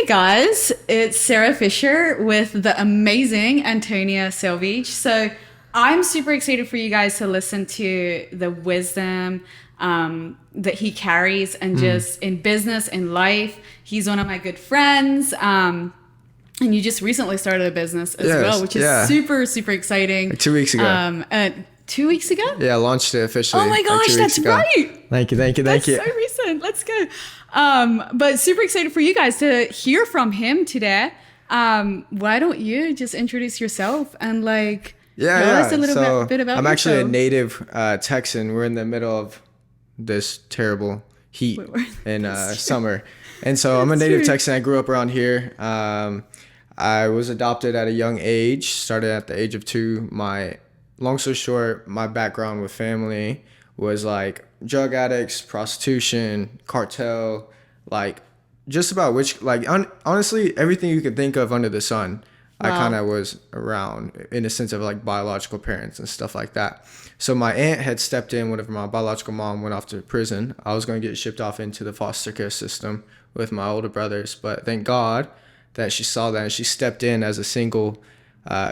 Hey guys, it's Sarah Fisher with the amazing Antonia Selvidge. So I'm super excited for you guys to listen to the wisdom that he carries and just in business, in life. He's one of my good friends. And you just recently started a business as well, which is super, super exciting. Like 2 weeks ago. 2 weeks ago? Yeah, I launched it officially. Oh my gosh, that's right. Thank you. That's so recent. Let's go. But super excited for you guys to hear from him today. Why don't you just introduce yourself and tell us a little bit about I'm yourself. actually a native Texan. We're in the middle of this terrible heat in summer. And so I'm a native Texan. I grew up around here. I was adopted at a young age, started at the age of 2. Long story short, my background with family was like drug addicts, prostitution, cartel, like just about honestly, everything you could think of under the sun. Wow. I kind of was around in a sense of like biological parents and stuff like that. So my aunt had stepped in whenever my biological mom went off to prison. I was going to get shipped off into the foster care system with my older brothers, but thank God that she saw that and she stepped in as a single.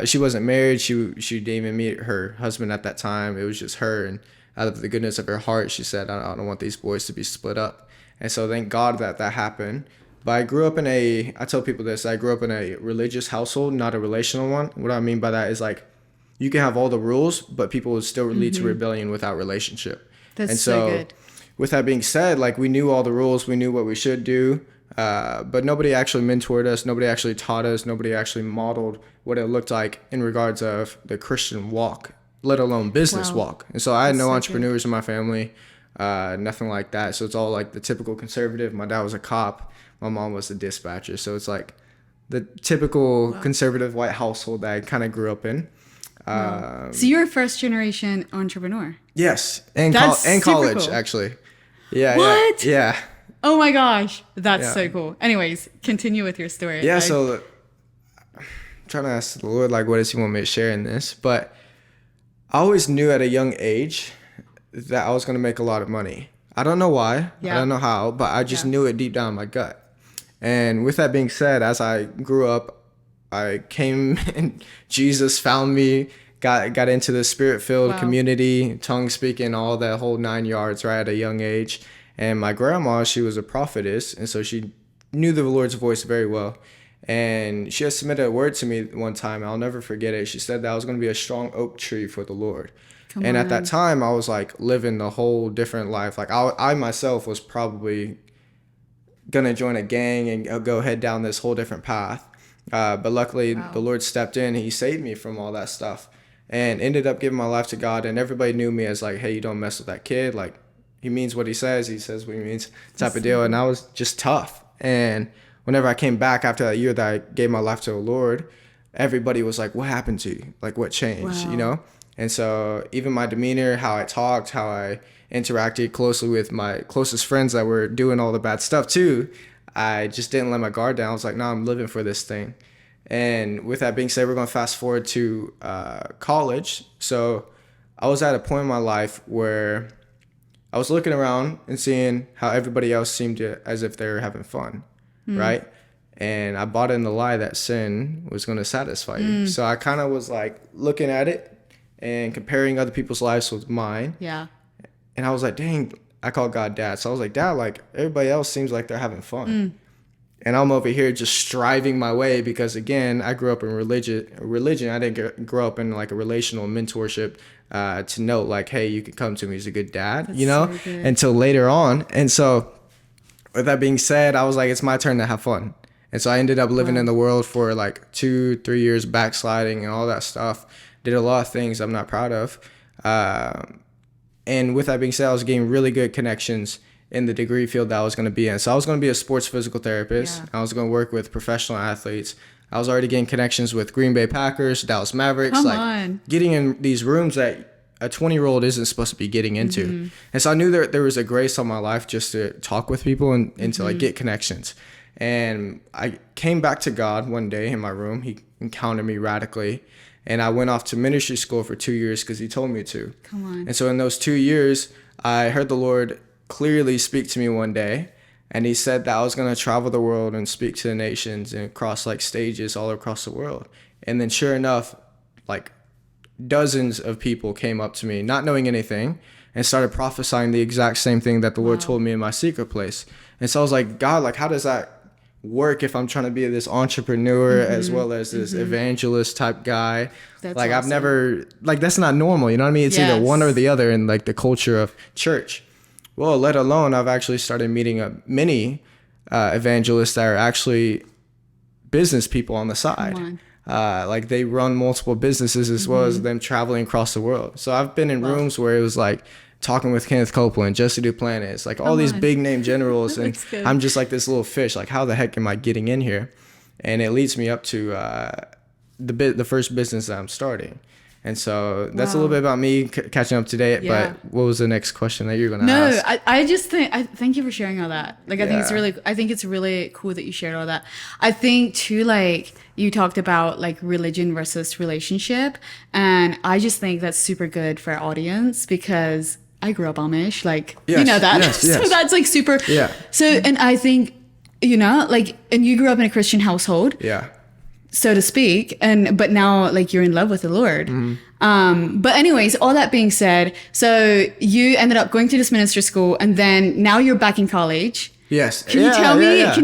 She wasn't married. She didn't even meet her husband at that time. It was just her, and out of the goodness of her heart, she said, I don't want these boys to be split up. And so thank God that happened. But I grew up I tell people this, I grew up in a religious household, not a relational one. What I mean by that is like, you can have all the rules, but people would still lead to rebellion without relationship. That's so good. With that being said, like we knew all the rules, we knew what we should do. But nobody actually mentored us. Nobody actually taught us. Nobody actually modeled what it looked like in regards of the Christian walk, let alone business walk. And so I had no entrepreneurs in my family, nothing like that. So it's all like the typical conservative. My dad was a cop. My mom was a dispatcher. So it's like the typical conservative white household that I kind of grew up in. So you're a first generation entrepreneur. Yes. And college, cool. Actually. Yeah. What? Yeah. Oh my gosh, that's so cool. Anyways, continue with your story. Yeah, so I'm trying to ask the Lord, like, what does he want me to share in this? But I always knew at a young age that I was going to make a lot of money. I don't know why. I don't know how, but I just knew it deep down in my gut. And with that being said, as I grew up, I came and Jesus found me, got into the spirit-filled community, tongue speaking, all that whole 9 yards, right, at a young age. And my grandma, she was a prophetess, and so she knew the Lord's voice very well. And she had submitted a word to me one time. I'll never forget it. She said that I was going to be a strong oak tree for the Lord. At that time, I was like living the whole different life. Like I myself was probably going to join a gang and go head down this whole different path. But luckily, the Lord stepped in. He saved me from all that stuff and ended up giving my life to God. And everybody knew me as like, hey, you don't mess with that kid. Like, he means what he says what he means, type of deal. And I was just tough. And whenever I came back after that year that I gave my life to the Lord, everybody was like, what happened to you? Like, what changed, you know? And so even my demeanor, how I talked, how I interacted closely with my closest friends that were doing all the bad stuff too, I just didn't let my guard down. I was like, no, I'm living for this thing. And with that being said, we're going to fast forward to college. So I was at a point in my life where I was looking around and seeing how everybody else seemed as if they were having fun, right? And I bought in the lie that sin was going to satisfy you. So I kind of was like looking at it and comparing other people's lives with mine. Yeah. And I was like, dang, I call God Dad. So I was like, Dad, like everybody else seems like they're having fun. And I'm over here just striving my way because, again, I grew up in religion. I didn't grow up in like a relational mentorship to know like, hey, you can come to me as a good dad, you know, until later on. And so with that being said, I was like, it's my turn to have fun. And so I ended up living in the world for like 2-3 years, backsliding and all that stuff. Did a lot of things I'm not proud of. And with that being said, I was getting really good connections in the degree field that I was going to be in. So I was going to be a sports physical therapist. I was going to work with professional athletes. I was already getting connections with Green Bay Packers, Dallas Mavericks, getting in these rooms that a 20-year-old isn't supposed to be getting into. And so I knew there was a grace on my life just to talk with people and to like get connections. And I came back to God one day in my room. He encountered me radically. And I went off to ministry school for 2 years because he told me to. And so in those 2 years, I heard the Lord clearly speak to me one day And he said that I was going to travel the world and speak to the nations and cross like stages all across the world. And then sure enough, like dozens of people came up to me, not knowing anything, and started prophesying the exact same thing that the Lord told me in my secret place. And so I was like, God, like, how does that work if I'm trying to be this entrepreneur as well as this evangelist type guy? That's like, awesome. I've never, like, that's not normal. You know what I mean? It's either one or the other in like the culture of church. Well, let alone I've actually started meeting many evangelists that are actually business people on the side. Like they run multiple businesses as well as them traveling across the world. So I've been in rooms where it was like talking with Kenneth Copeland, Jesse Duplantis, like all these big name generals. And I'm just like this little fish. Like, how the heck am I getting in here? And it leads me up to the first business that I'm starting. And so that's a little bit about me catching up today. But what was the next question that you're going to ask? No, I just think, thank you for sharing all that. Like, I think it's really cool that you shared all that. I think too, like you talked about like religion versus relationship. And I just think that's super good for our audience because I grew up Amish, like, you know that. So that's like super. Yeah. So, and I think, you know, like, and you grew up in a Christian household. Yeah. So to speak, but now like you're in love with the Lord. But anyways, all that being said, so you ended up going to this ministry school and then now you're back in college. Yes. Can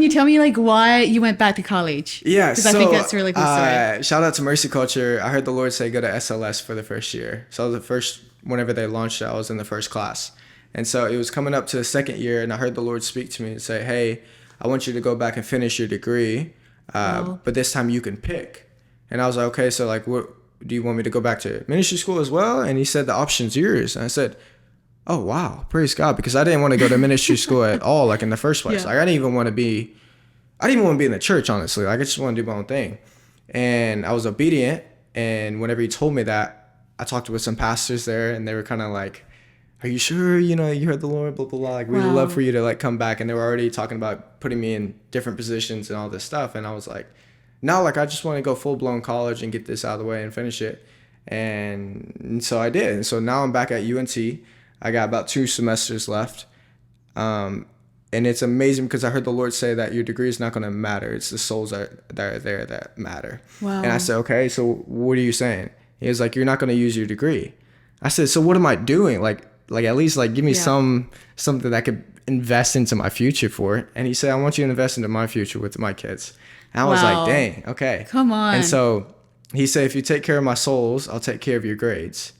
you tell me like why you went back to college? Yeah. Because I think that's a really cool story. Shout out to Mercy Culture. I heard the Lord say go to SLS for the first year. So the first, whenever they launched it, I was in the first class. And so it was coming up to the second year and I heard the Lord speak to me and say, hey, I want you to go back and finish your degree. But this time you can pick. And I was like, okay, so like, what do you want me to go back to ministry school as well? And he said, the option's yours. And I said, oh, wow, praise God. Because I didn't want to go to ministry school at all, like in the first place. Like I didn't even want to be in the church, honestly. Like I just want to do my own thing. And I was obedient. And whenever he told me that, I talked with some pastors there and they were kind of like, are you sure, you know, you heard the Lord, blah, blah, blah. Like, we would love for you to, like, come back. And they were already talking about putting me in different positions and all this stuff. And I was like, no, like, I just want to go full-blown college and get this out of the way and finish it. And so I did. And so now I'm back at UNT. I got about 2 semesters left. And it's amazing because I heard the Lord say that your degree is not going to matter. It's the souls that are there that matter. Wow. And I said, okay, so what are you saying? He was like, you're not going to use your degree. I said, so what am I doing? Like at least like give me something that I could invest into my future for. And he said, I want you to invest into my future with my kids. And I was like, dang, okay. Come on. And so he said, if you take care of my souls, I'll take care of your grades.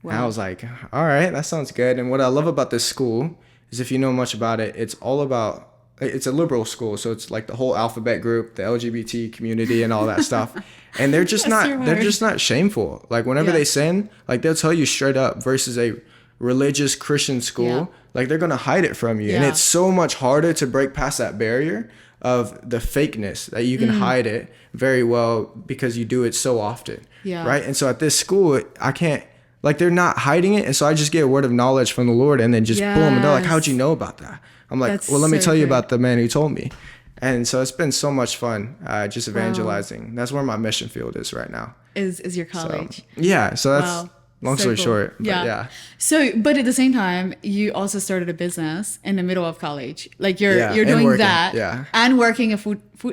Wow. And I was like, all right, that sounds good. And what I love about this school is if you know much about it, it's a liberal school. So it's like the whole alphabet group, the LGBT community and all that stuff. And they're just they're just not shameful. Like whenever they sin, like they'll tell you straight up versus a religious Christian school, like they're going to hide it from you. And it's so much harder to break past that barrier of the fakeness that you can hide it very well because you do it so often. Right. And so at this school, I can't, like they're not hiding it. And so I just get a word of knowledge from the Lord and then just boom. And they're like, how'd you know about that? I'm like, well, let me tell you about the man who told me. And so it's been so much fun just evangelizing. That's where my mission field is right now. Is your college. So that's long story short. But So, but at the same time, you also started a business in the middle of college. Like you're doing working, that and working a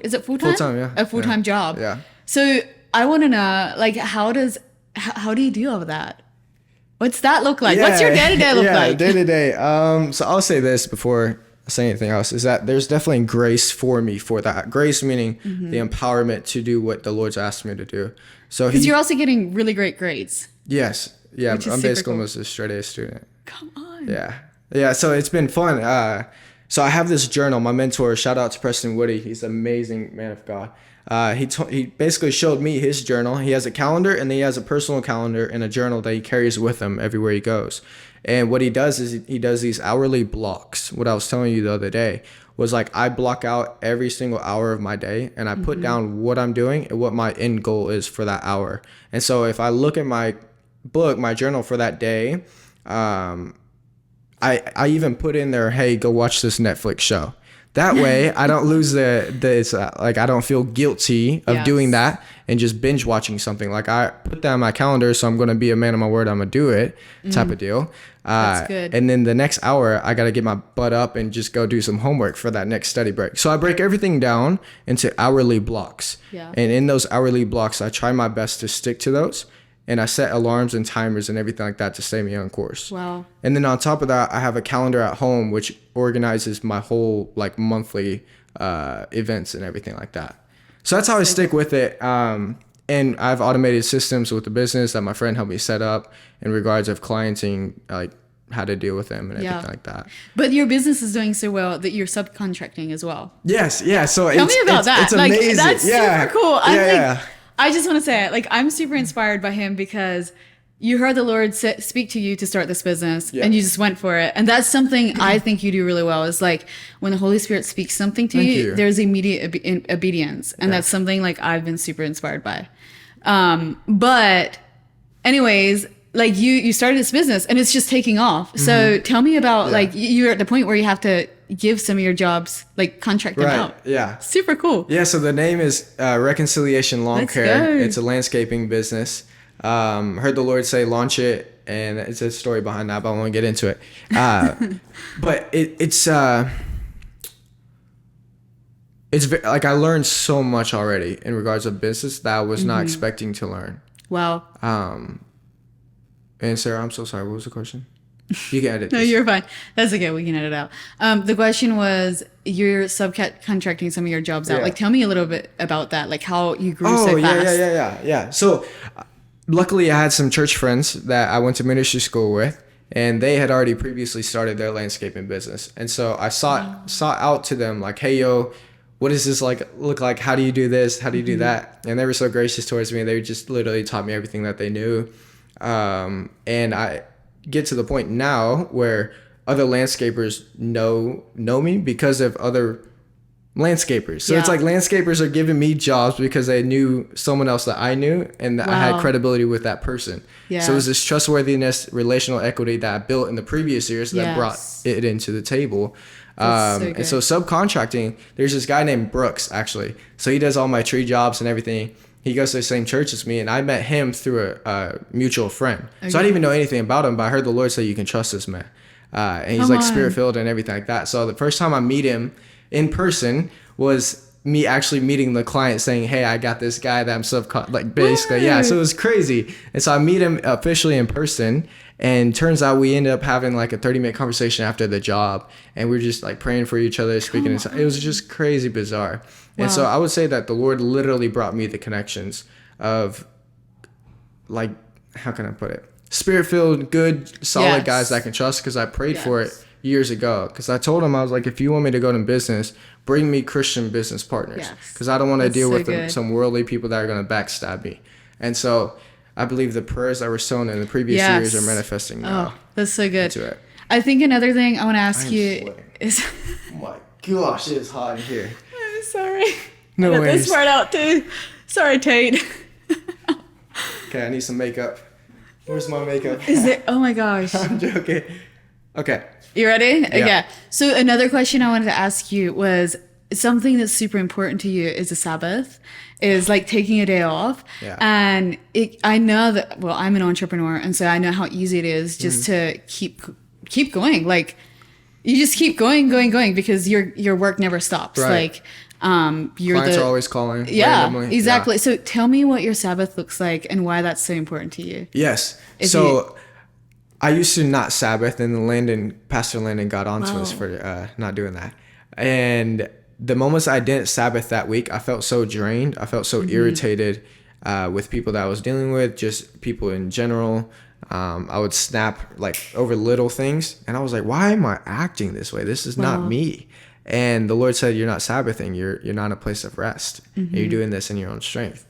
is it full-time? Full-time, A full-time job. Yeah. So I want to know, like, how do you do all of that? What's that look like? What's your day-to-day look like? Day-to-day. So I'll say this before I say anything else, is that there's definitely grace for me for that. Grace meaning the empowerment to do what the Lord's asked me to do. So because you're also getting really great grades. Yes. Yeah. I'm basically almost a straight A student. Come on. Yeah. Yeah. So it's been fun. So I have this journal. My mentor, shout out to Preston Woody. He's an amazing man of God. He basically showed me his journal. He has a calendar and then he has a personal calendar and a journal that he carries with him everywhere he goes. And what he does is he does these hourly blocks. What I was telling you the other day was like I block out every single hour of my day and I put down what I'm doing and what my end goal is for that hour. And so if I look at my book, my journal for that day, I even put in there, hey, go watch this Netflix show. That way I don't lose like I don't feel guilty of doing that and just binge watching something. Like I put that on my calendar, so I'm going to be a man of my word. I'm going to do it type of deal. That's good. And then the next hour I got to get my butt up and just go do some homework for that next study break. So I break everything down into hourly blocks. Yeah. And in those hourly blocks, I try my best to stick to those. And I set alarms and timers and everything like that to stay me on course. Wow. And then on top of that, I have a calendar at home which organizes my whole like monthly events and everything like that. So that's how I stick with it. And I've automated systems with the business that my friend helped me set up in regards of clienting, like how to deal with them and everything like that. But your business is doing so well that you're subcontracting as well. Yes. Yeah. So tell me about that. It's amazing. That's super cool. Yeah. I just want to say it. Like, I'm super inspired by him because you heard the Lord speak to you to start this business and you just went for it. And that's something I think you do really well is like when the Holy Spirit speaks something to you, there's immediate obedience. And that's something like I've been super inspired by. But anyways, like you started this business and it's just taking off. So tell me about like you're at the point where you have to give some of your jobs, like contract them out. Yeah. Super cool. Yeah. So the name is Reconciliation Lawn Care. It's a landscaping business. Heard the Lord say launch it, and it's a story behind that, but I won't get into it. But it's like I learned so much already in regards of business that I was not expecting to learn. Wow. And Sarah, I'm so sorry. What was the question? You can edit this. No, you're fine. That's okay. We can edit out. The question was, you're subcontracting some of your jobs out. Like, tell me a little bit about that. Like, how you grew so fast. Yeah. So, luckily, I had some church friends that I went to ministry school with, and they had already previously started their landscaping business. And so I sought out to them, like, hey, yo, what does this look like? How do you do this? How do you do that? And they were so gracious towards me. They just literally taught me everything that they knew. And I get to the point now where other landscapers know me because of other landscapers. So it's like landscapers are giving me jobs because they knew someone else that I knew and that I had credibility with that person. So it was this trustworthiness, relational equity that I built in the previous years that brought it into the table. And so subcontracting, there's this guy named Brooks actually. So he does all my tree jobs and everything. He goes to the same church as me, and I met him through a mutual friend. Okay. So I didn't even know anything about him, but I heard the Lord say, you can trust this man. And he's like spirit-filled and everything like that. So the first time I meet him in person was me actually meeting the client saying, hey, I got this guy that I'm basically. Yeah, so it was crazy. And so I meet him officially in person, and turns out we ended up having like a 30-minute conversation after the job, and we were just like praying for each other, speaking. It was just crazy bizarre. And so I would say that the Lord literally brought me the connections of, like, how can I put it? Spirit-filled, good, solid guys that I can trust, because I prayed for it years ago. Because I told him, I was like, if you want me to go into business, bring me Christian business partners. Because I don't want to deal with some worldly people that are going to backstab me. And so I believe the prayers that were sown in the previous years are manifesting now. Oh, that's so good. I think another thing I want to ask you is... Oh my gosh, it is hot in here. I'm sorry. No way. This part out too. Sorry, Tate. Okay, I need some makeup. Where's my makeup? Is it? Oh my gosh. I'm joking. Okay. You ready? Yeah. So another question I wanted to ask you was something that's super important to you is the Sabbath, is like taking a day off. Yeah. And I know that, well, I'm an entrepreneur, and so I know how easy it is just to keep going. Like, you just keep going because your work never stops. Right. Like, clients are always calling. Yeah, randomly. exactly. Yeah. So tell me what your Sabbath looks like and why that's so important to you. Yes. I used to not Sabbath, and Pastor Landon got onto us for not doing that. And the moments I didn't Sabbath that week, I felt so drained. I felt so irritated with people that I was dealing with, just people in general. I would snap like over little things, and I was like, why am I acting this way? This is not me. And the Lord said, you're not Sabbathing. You're not in a place of rest. And you're doing this in your own strength.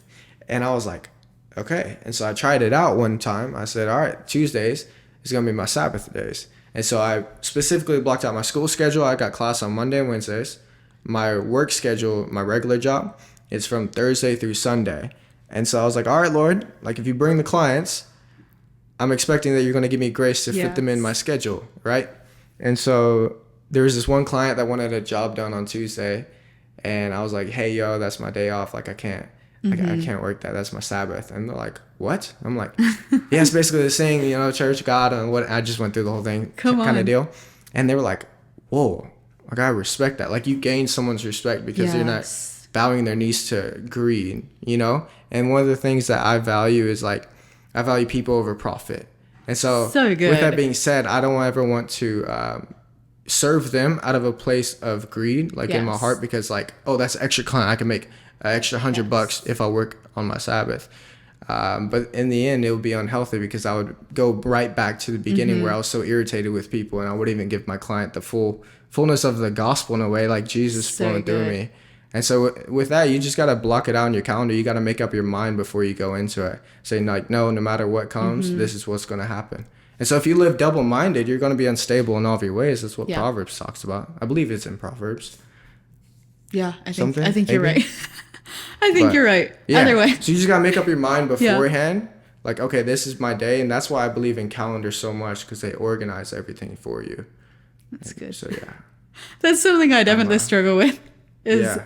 And I was like, okay. And so I tried it out one time. I said, all right, Tuesdays is going to be my Sabbath days. And so I specifically blocked out my school schedule. I got class on Monday and Wednesdays. My work schedule, my regular job, is from Thursday through Sunday. And so I was like, all right, Lord, like if you bring the clients, I'm expecting that you're going to give me grace to fit them in my schedule, right? And so there was this one client that wanted a job done on Tuesday, and I was like, hey, yo, that's my day off. Like, I can't. Like, I can't work that. That's my Sabbath. And they're like, what? I'm like, yeah, it's basically the saying, you know, church, God, and what. I just went through the whole thing kind of deal. And they were like, whoa, like, I respect that. Like, you gain someone's respect because you're not bowing their knees to greed, you know? And one of the things that I value is, like, I value people over profit. And so with that being said, I don't ever want to serve them out of a place of greed, like in my heart, because like, oh, that's an extra client. I can make an extra $100 if I work on my Sabbath. But in the end, it would be unhealthy because I would go right back to the beginning where I was so irritated with people, and I wouldn't even give my client the fullness of the gospel in a way, like Jesus flowing through me. And so with that, you just got to block it out in your calendar. You got to make up your mind before you go into it. Saying like, no matter what comes, this is what's going to happen. And so if you live double-minded, you're going to be unstable in all of your ways. That's what Proverbs talks about. I believe it's in Proverbs. Yeah, I think you're right. You're right. Yeah. Either way. So you just got to make up your mind beforehand. Like, okay, this is my day. And that's why I believe in calendars so much, because they organize everything for you. That's good. So, yeah. That's something I definitely struggle with. Is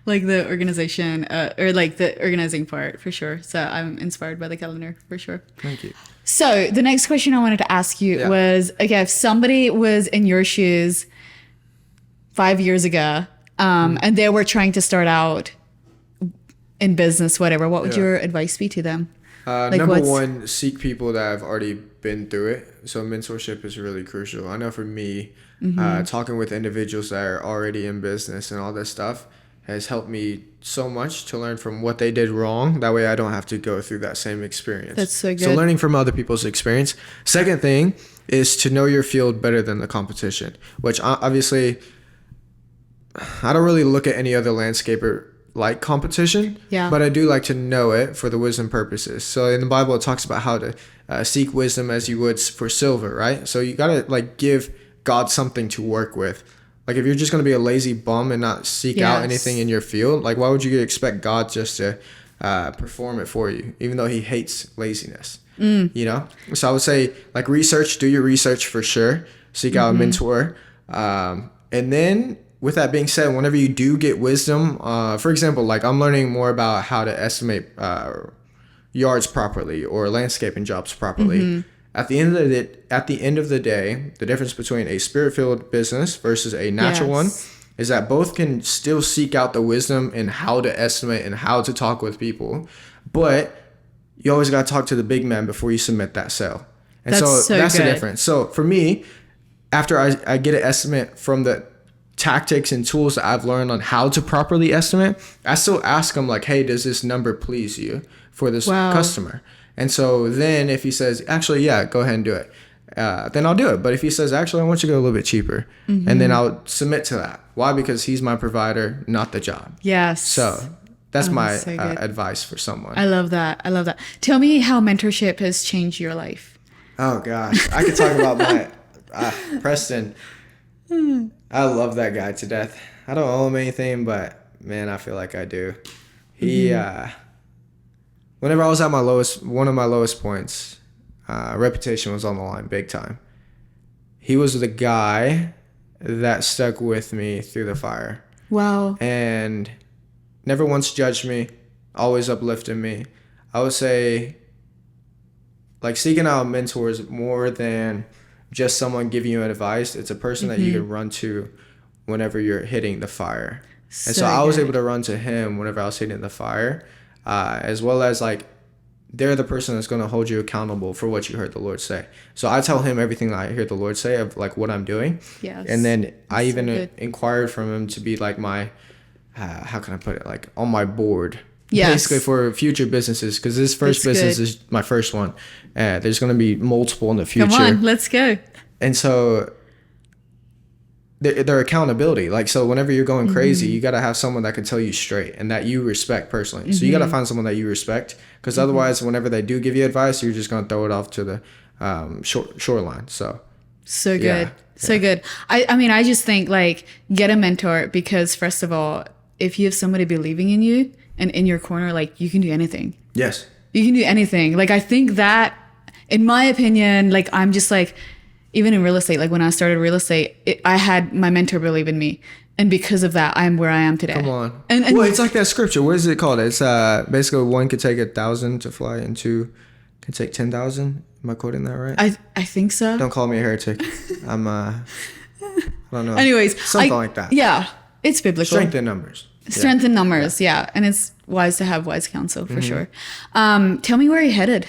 like the organization or like the organizing part for sure. So I'm inspired by the calendar for sure. Thank you. So the next question I wanted to ask you was, okay, if somebody was in your shoes 5 years ago and they were trying to start out in business, whatever, what would your advice be to them? Number one, seek people that have already been through it. So mentorship is really crucial. I know for me, talking with individuals that are already in business and all this stuff has helped me so much to learn from what they did wrong. That way I don't have to go through that same experience. That's so good. So learning from other people's experience. Second thing is to know your field better than the competition, which obviously I don't really look at any other landscaper like competition, but I do like to know it for the wisdom purposes. So in the Bible, it talks about how to seek wisdom as you would for silver, right? So you got to like give God something to work with. Like if you're just going to be a lazy bum and not seek out anything in your field, like why would you expect God just to perform it for you, even though he hates laziness, you know? So I would say like do your research for sure. Seek out a mentor. And then with that being said, whenever you do get wisdom, for example, like I'm learning more about how to estimate yards properly or landscaping jobs properly. At the end of the day, the difference between a spirit-filled business versus a natural one is that both can still seek out the wisdom in how to estimate and how to talk with people, but you always got to talk to the big man before you submit that sale. And that's the difference. So for me, after I get an estimate from the tactics and tools that I've learned on how to properly estimate, I still ask them like, hey, does this number please you for this customer? And so then if he says, actually, yeah, go ahead and do it, then I'll do it. But if he says, actually, I want you to go a little bit cheaper, and then I'll submit to that. Why? Because he's my provider, not the job. Yes. So that's my advice for someone. I love that. Tell me how mentorship has changed your life. Oh, gosh. I could talk about my Preston. I love that guy to death. I don't owe him anything, but, man, I feel like I do. He... whenever I was at one of my lowest points, reputation was on the line big time. He was the guy that stuck with me through the fire. Wow. And never once judged me, always uplifted me. I would say, like, seeking out mentors more than just someone giving you advice. It's a person that you can run to whenever you're hitting the fire. And so I was able to run to him whenever I was hitting the fire. As well as like they're the person that's going to hold you accountable for what you heard the Lord say. So I tell him everything that I hear the Lord say of like what I'm doing. Yes. And then I even inquired from him to be like my, how can I put it? Like on my board. Yes. Basically for future businesses, because this first business is my first one. There's going to be multiple in the future. Come on, let's go. And so their accountability, like, so whenever you're going crazy, you got to have someone that can tell you straight and that you respect personally. So you got to find someone that you respect, because otherwise whenever they do give you advice, you're just going to throw it off to the shoreline. So good. So good. I mean, I just think like get a mentor, because first of all, if you have somebody believing in you and in your corner, like you can do anything. Yes. You can do anything. Like I think that, in my opinion, like I'm just like, even in real estate, like when I started real estate, I had my mentor believe in me. And because of that, I'm where I am today. Come on. And well, it's like that scripture. What is it called? It's basically one could take 1,000 to fly and two can take 10,000. Am I quoting that right? I think so. Don't call me a heretic. I don't know. Anyways. Something like that. Yeah. It's biblical. Strength in numbers. Strength in numbers, yeah. And it's wise to have wise counsel for sure. Tell me where you're headed.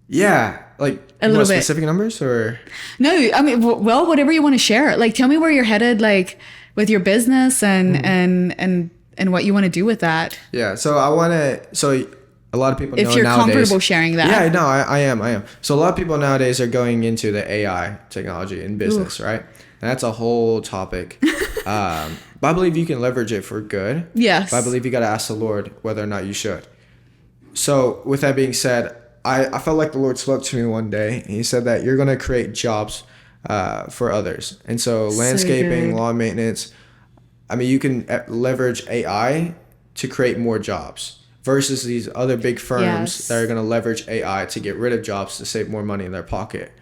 Yeah. Like a little bit. Specific numbers or? No, I mean, well, whatever you want to share. Like, tell me where you're headed, like with your business and what you want to do with that. Yeah. So I want to, so a lot of people know if you're nowadays, comfortable sharing that. Yeah, no, I am. So a lot of people nowadays are going into the AI technology in business, right? And that's a whole topic. But I believe you can leverage it for good. Yes. But I believe you got to ask the Lord whether or not you should. So with that being said, I felt like the Lord spoke to me one day. And he said that you're going to create jobs for others. And so landscaping, lawn maintenance, I mean, you can leverage AI to create more jobs versus these other big firms that are going to leverage AI to get rid of jobs to save more money in their pocket.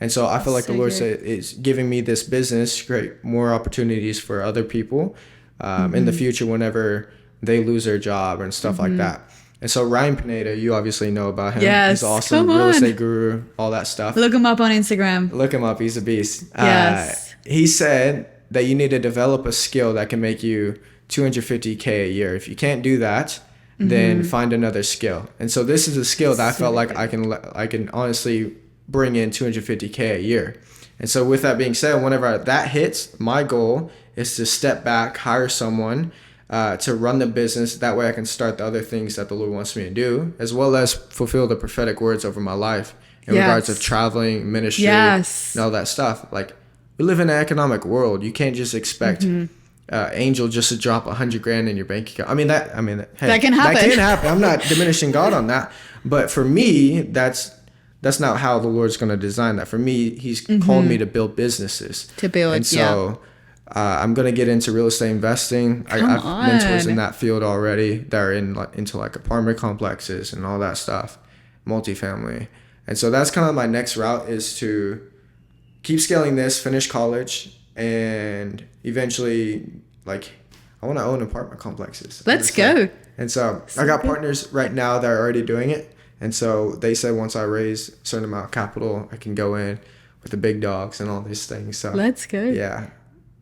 And so I feel like the Lord said is giving me this business to create more opportunities for other people in the future whenever they lose their job and stuff like that. And so Ryan Pineda, you obviously know about him. Yes, he's awesome, real estate guru, all that stuff. Look him up on Instagram. Look him up. He's a beast. Yes. He said that you need to develop a skill that can make you $250K a year. If you can't do that, then find another skill. And so this is a skill that I felt like I can honestly bring in $250K a year. And so with that being said, whenever that hits, my goal is to step back, hire someone to run the business. That way I can start the other things that the Lord wants me to do, as well as fulfill the prophetic words over my life in regards of traveling, ministry, and all that stuff. Like, we live in an economic world. You can't just expect Angel just to drop $100,000 in your bank account. Hey, that can happen. That can happen. I'm not diminishing God on that. But for me, that's not how the Lord's going to design that. For me, he's called me to build businesses. And so I'm going to get into real estate investing. I have mentors in that field already that are into apartment complexes and all that stuff, multifamily. And so that's kind of my next route, is to keep scaling this, finish college, and eventually, I want to own apartment complexes. Let's go. And so I got partners right now that are already doing it. And so they said once I raise a certain amount of capital, I can go in with the big dogs and all these things. So let's go. Yeah.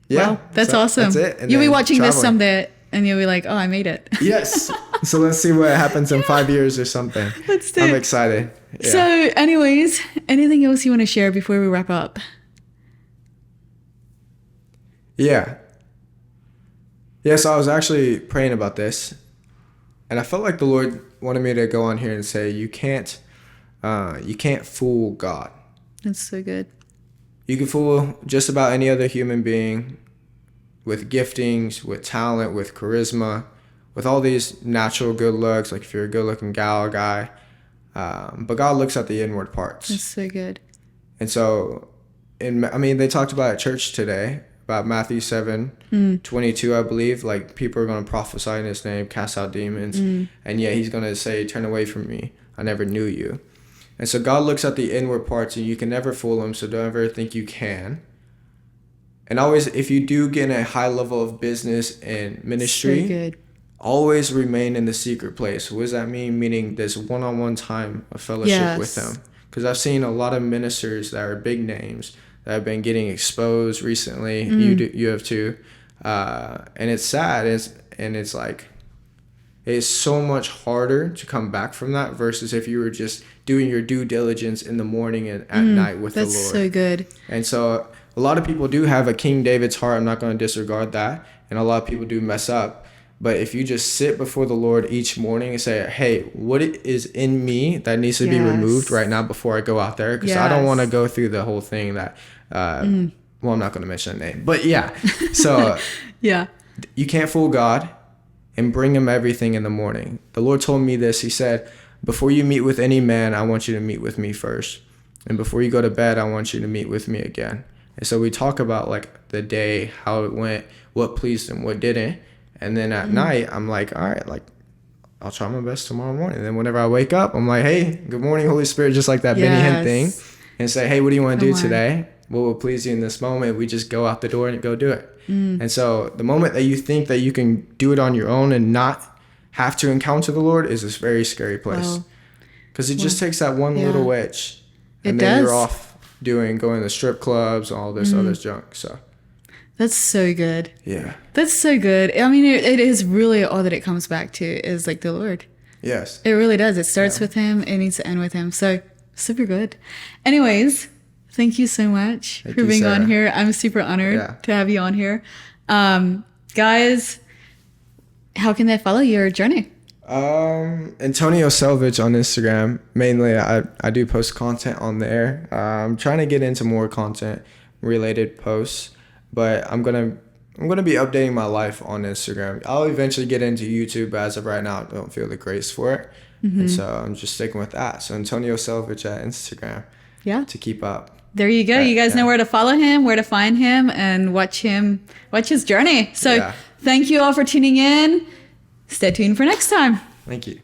Wow, that's awesome. That's it. And you'll be watching this someday and you'll be like, oh, I made it. Yes. So let's see what happens in 5 years or something. Let's do it. I'm excited. Yeah. So anyways, anything else you want to share before we wrap up? Yeah. So I was actually praying about this, and I felt like the Lord wanted me to go on here and say, you can't fool God. That's so good. You can fool just about any other human being with giftings, with talent, with charisma, with all these natural good looks, like if you're a good looking gal or guy. But God looks at the inward parts. That's so good. And so, they talked about at church today, about Matthew 7:22, I believe. Like, people are going to prophesy in his name, cast out demons. And yet he's going to say, turn away from me. I never knew you. And so God looks at the inward parts, and you can never fool him. So don't ever think you can. And always, if you do get in a high level of business and ministry, always remain in the secret place. What does that mean? Meaning this one-on-one time of fellowship with him. Because I've seen a lot of ministers that are big names that have been getting exposed recently. You have too. And it's sad. It's like, it's so much harder to come back from that versus if you were just doing your due diligence in the morning and at night with the Lord. That's so good. And so a lot of people do have a King David's heart. I'm not going to disregard that. And a lot of people do mess up. But if you just sit before the Lord each morning and say, hey, what is in me that needs to be removed right now before I go out there? Because I don't want to go through the whole thing that, well, I'm not going to mention a name. But yeah, so you can't fool God, and bring him everything in the morning. The Lord told me this. He said, before you meet with any man, I want you to meet with me first. And before you go to bed, I want you to meet with me again. And so we talk about the day, how it went, what pleased him, what didn't. And then at night, I'm like, all right, I'll try my best tomorrow morning. And then whenever I wake up, I'm like, hey, good morning, Holy Spirit, just like that Benny Hinn thing. and say, hey, what do you want to do on. today? What will please you in this moment? We just go out the door and go do it. And so the moment that you think that you can do it on your own and not have to encounter the Lord is this very scary place. Because it just takes that one little wedge. And then you're off going to strip clubs, all this other junk. So that's so good. Yeah. That's so good. I mean, it is really all that it comes back to is like the Lord. Yes. It really does. It starts with him. It needs to end with him. So super good. Anyways, thank you so much for being on here. I'm super honored to have you on here. Guys, how can they follow your journey? Antonio Selvidge on Instagram. Mainly, I do post content on there. I'm trying to get into more content related posts, but I'm gonna be updating my life on Instagram. I'll eventually get into YouTube, but as of right now, I don't feel the grace for it. And so I'm just sticking with that. So Antonio Selvidge at Instagram. Yeah. To keep up. There you go. You guys know where to follow him, where to find him, and watch his journey. So thank you all for tuning in. Stay tuned for next time. Thank you.